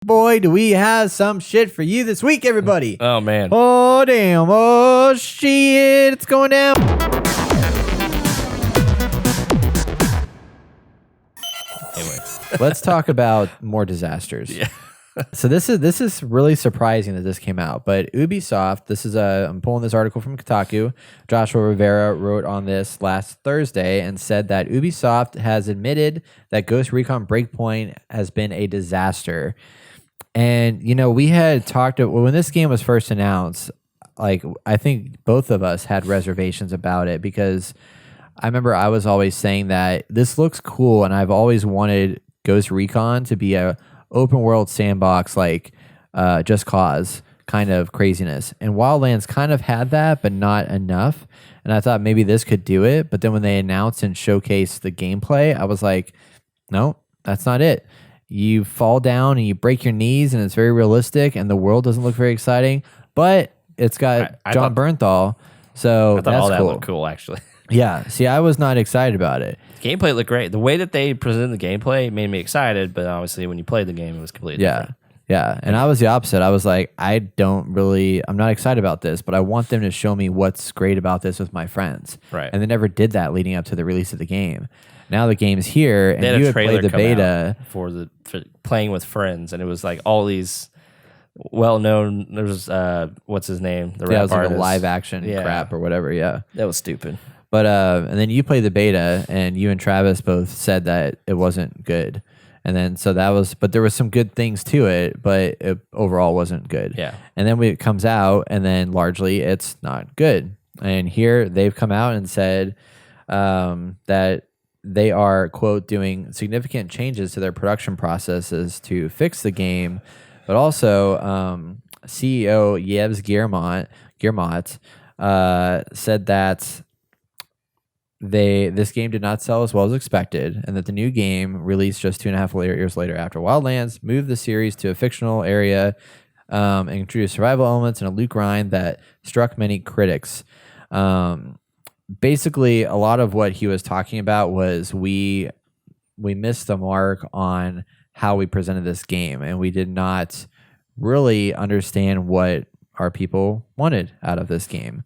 Boy, do we have some shit for you this week, everybody. Oh, man. Oh, damn. Oh, shit. It's going down. Anyway. Let's talk about more disasters. Yeah. So this is really surprising that this came out, but Ubisoft, I'm pulling this article from Kotaku. Joshua Rivera wrote on this last Thursday and said that Ubisoft has admitted that Ghost Recon Breakpoint has been a disaster. And, we had talked when this game was first announced, like, I think both of us had reservations about it because I remember I was always saying that this looks cool and I've always wanted Ghost Recon to be a open world sandbox like Just Cause kind of craziness. And Wildlands kind of had that, but not enough. And I thought maybe this could do it. But then when they announced and showcased the gameplay, I was like, no, that's not it. You fall down and you break your knees and it's very realistic and the world doesn't look very exciting, but it's got John Bernthal. So I thought all that looked cool, actually. Yeah. See, I was not excited about it. The gameplay looked great. The way that they presented the gameplay made me excited, but obviously when you played the game, it was completely different. Yeah. And I was the opposite. I was like, I'm not excited about this, but I want them to show me what's great about this with my friends. Right. And they never did that leading up to the release of the game. Now the game's here, and you had played the beta for playing with friends, and it was like all these well-known. There was what's his name? The rap it was like artist. a live action crap or whatever. Yeah, that was stupid. But and then you played the beta, and you and Travis both said that it wasn't good, and then but there was some good things to it, but it overall wasn't good. Yeah, and then when it comes out, and then largely it's not good. And here they've come out and said that they are, quote, doing significant changes to their production processes to fix the game, but also CEO Yves Guillemot said that this game did not sell as well as expected, and that the new game, released just 2.5 years later after Wildlands, moved the series to a fictional area and introduced survival elements and a loot grind that struck many critics. Basically, a lot of what he was talking about was we missed the mark on how we presented this game, and we did not really understand what our people wanted out of this game.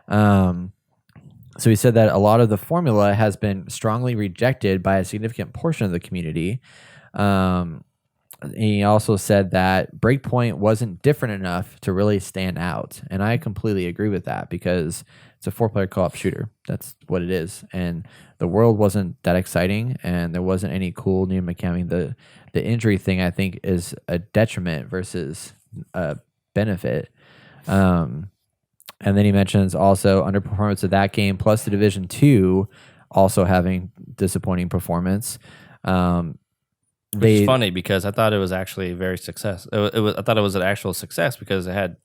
So he said that a lot of the formula has been strongly rejected by a significant portion of the community. And he also said that Breakpoint wasn't different enough to really stand out, and I completely agree with that because it's a 4-player co-op shooter. That's what it is. And the world wasn't that exciting, and there wasn't any cool new mechanic. The injury thing, I think, is a detriment versus a benefit. And then he mentions also underperformance of that game, plus the Division 2 also having disappointing performance. Which is funny because I thought it was actually very success. I thought it was an actual success because it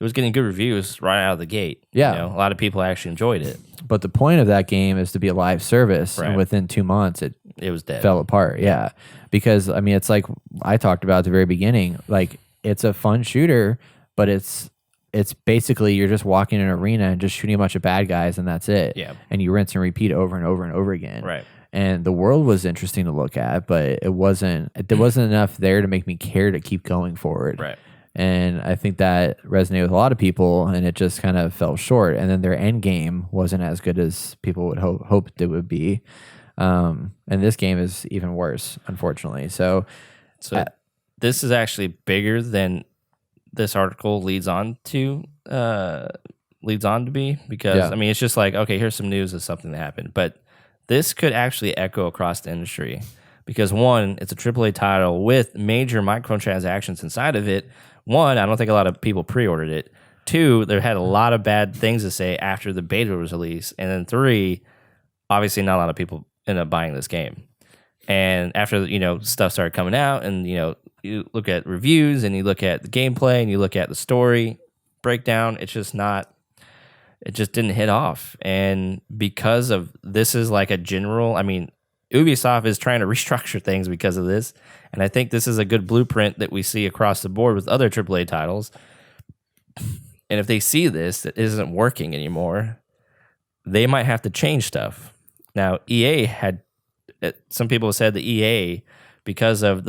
was getting good reviews right out of the gate. Yeah. A lot of people actually enjoyed it. But the point of that game is to be a live service, right. And within 2 months, it was dead. Fell apart. Yeah. Because, I mean, it's like I talked about at the very beginning. Like, it's a fun shooter, but it's basically you're just walking in an arena and just shooting a bunch of bad guys, and that's it. Yeah. And you rinse and repeat over and over and over again. Right. And the world was interesting to look at, but there wasn't enough there to make me care to keep going forward. Right. And I think that resonated with a lot of people, and it just kind of fell short. And then their end game wasn't as good as people would hope it would be. And this game is even worse, unfortunately. So this is actually bigger than this article leads on to be, because I mean, it's just like, okay, here's some news of something that happened, but this could actually echo across the industry because one, it's a AAA title with major microtransactions inside of it. One, I don't think a lot of people pre-ordered it. Two, they had a lot of bad things to say after the beta was released. And then three, obviously not a lot of people end up buying this game. And after, stuff started coming out and, you look at reviews and you look at the gameplay and you look at the story breakdown, it just didn't hit off. And because of this is like a general, I mean, Ubisoft is trying to restructure things because of this. And I think this is a good blueprint that we see across the board with other AAA titles. And if they see this, that isn't working anymore, they might have to change stuff. Now, EA some people said that EA, because of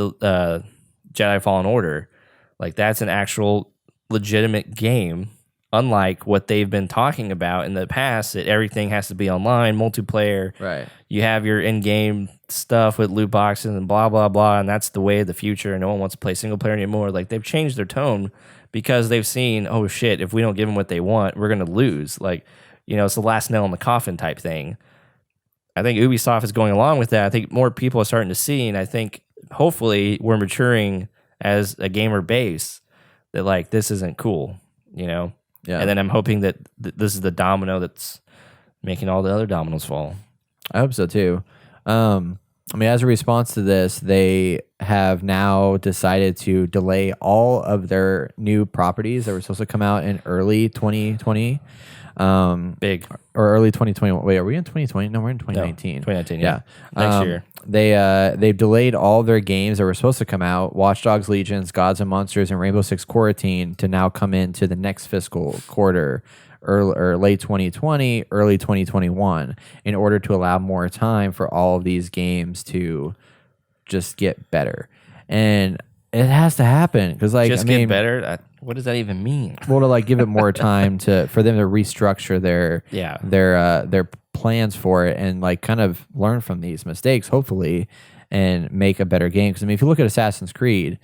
Jedi Fallen Order. Like that's an actual legitimate game, unlike what they've been talking about in the past, that everything has to be online, multiplayer. Right. You have your in-game stuff with loot boxes and blah, blah, blah, and that's the way of the future, and no one wants to play single player anymore. Like, they've changed their tone because they've seen, oh, shit, if we don't give them what they want, we're going to lose. Like, it's the last nail in the coffin type thing. I think Ubisoft is going along with that. I think more people are starting to see, and I think hopefully we're maturing as a gamer base that, like, this isn't cool, Yeah. And then I'm hoping that this is the domino that's making all the other dominoes fall. I hope so too. As a response to this, they have now decided to delay all of their new properties that were supposed to come out in early 2020. Big. Or early 2021. Wait, are we in 2020? No, we're in 2019. No, 2019, yeah. Next year. They've delayed all their games that were supposed to come out, Watch Dogs Legions, Gods and Monsters, and Rainbow Six Quarantine, to now come into the next fiscal quarter, or late 2020, early 2021, in order to allow more time for all of these games to just get better. And it has to happen because, like, get better. What does that even mean? Well, to like give it more time for them to restructure their plans for it and like kind of learn from these mistakes, hopefully, and make a better game. Because if you look at Assassin's Creed,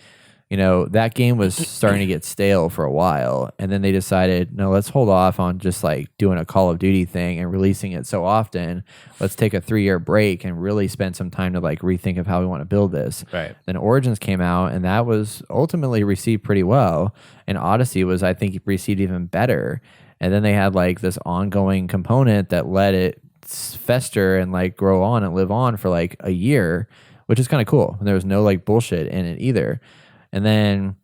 that game was starting to get stale for a while, and then they decided, no, let's hold off on just like doing a Call of Duty thing and releasing it so often. Let's take a 3-year break and really spend some time to like rethink of how we want to build this. Right. Then Origins came out, and that was ultimately received pretty well, and Odyssey was, I think, received even better. And then they had like this ongoing component that let it fester and like grow on and live on for like a year, which is kind of cool. And there was no like bullshit in it either. And then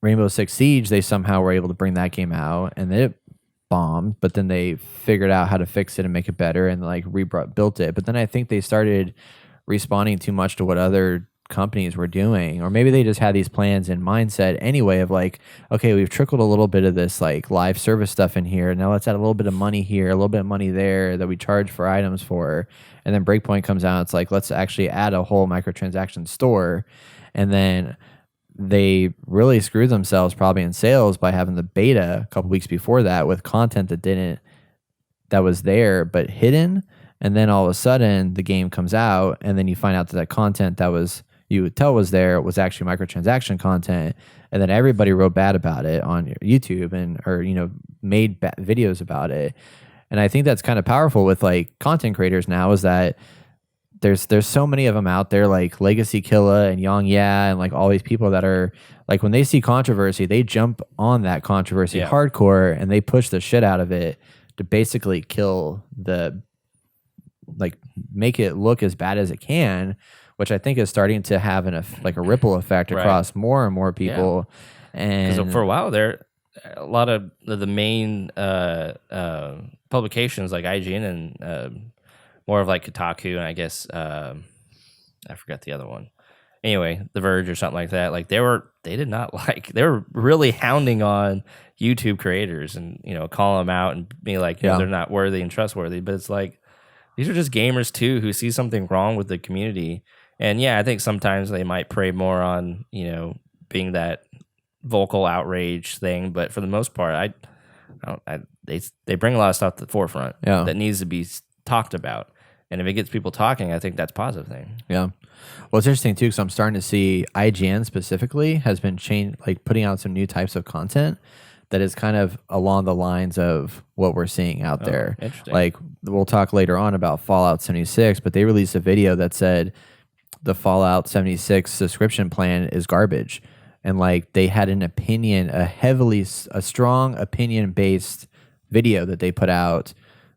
Rainbow Six Siege, they somehow were able to bring that game out, and it bombed, but then they figured out how to fix it and make it better and like built it. But then I think they started responding too much to what other companies were doing, or maybe they just had these plans and mindset anyway of like, okay, we've trickled a little bit of this like live service stuff in here. Now let's add a little bit of money here, a little bit of money there that we charge for items for. And then Breakpoint comes out. It's like, let's actually add a whole microtransaction store. And then they really screwed themselves probably in sales by having the beta a couple weeks before that with content that was there but hidden, and then all of a sudden the game comes out, and then you find out that content that was you would tell was there was actually microtransaction content, and then everybody wrote bad about it on YouTube or made videos about it. And I think that's kind of powerful with like content creators now, is that there's so many of them out there, like Legacy Killa and Yang Ya and like all these people that are like, when they see controversy, they jump on that controversy hardcore, and they push the shit out of it to basically make it look as bad as it can, which I think is starting to have a ripple effect across more and more people. Yeah. And for a while there, a lot of the main publications like IGN and more of like Kotaku, and I guess I forgot the other one. Anyway, The Verge or something like that. Like they were really hounding on YouTube creators and calling them out and being like, they're not worthy and trustworthy. But it's like, these are just gamers too who see something wrong with the community. And yeah, I think sometimes they might prey more on being that vocal outrage thing. But for the most part, they bring a lot of stuff to the forefront that needs to be talked about. And if it gets people talking, I think that's a positive thing. Yeah. Well, it's interesting too, because I'm starting to see IGN specifically has been putting out some new types of content that is kind of along the lines of what we're seeing out there. Interesting. Like, we'll talk later on about Fallout 76, but they released a video that said the Fallout 76 subscription plan is garbage. And like, they had an opinion, a strong opinion based video that they put out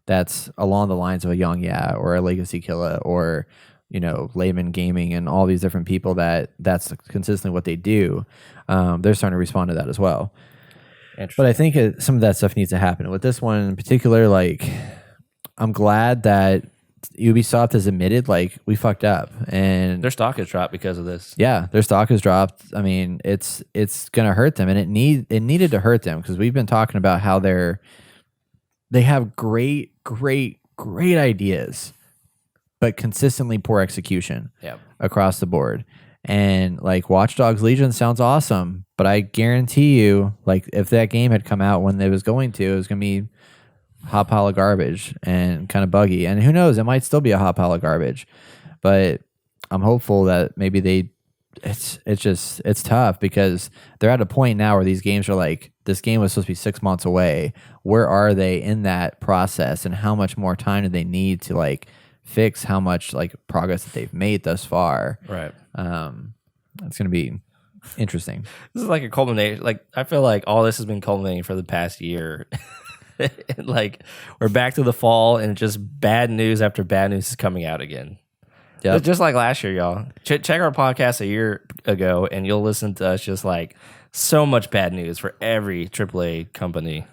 that's along the lines of a Yang Ya or a Legacy Killa or Layman Gaming and all these different people that's consistently what they do. They're starting to respond to that as well. But I think some of that stuff needs to happen. With this one in particular, like, I'm glad that Ubisoft has admitted, like, we fucked up, and their stock has dropped because of this. Yeah, their stock has dropped. I mean, it's gonna hurt them, and it needed to hurt them, because we've been talking about how they have great ideas, but consistently poor execution across the board. And like Watch Dogs Legion sounds awesome, but I guarantee you, like if that game had come out when it was going to, it was gonna be a hot pile of garbage and kind of buggy. And who knows, it might still be a hot pile of garbage. But I'm hopeful that maybe it's tough because they're at a point now where these games are like, this game was supposed to be 6 months away. Where are they in that process, and how much more time do they need to like fix how much like progress that they've made thus far? Right. It's gonna be interesting. This is like a culmination. Like I feel like all this has been culminating for the past year. Like we're back to the fall, and just bad news after bad news is coming out again. Yeah, just like last year, y'all. Check our podcast a year ago, and you'll listen to us just like so much bad news for every AAA company.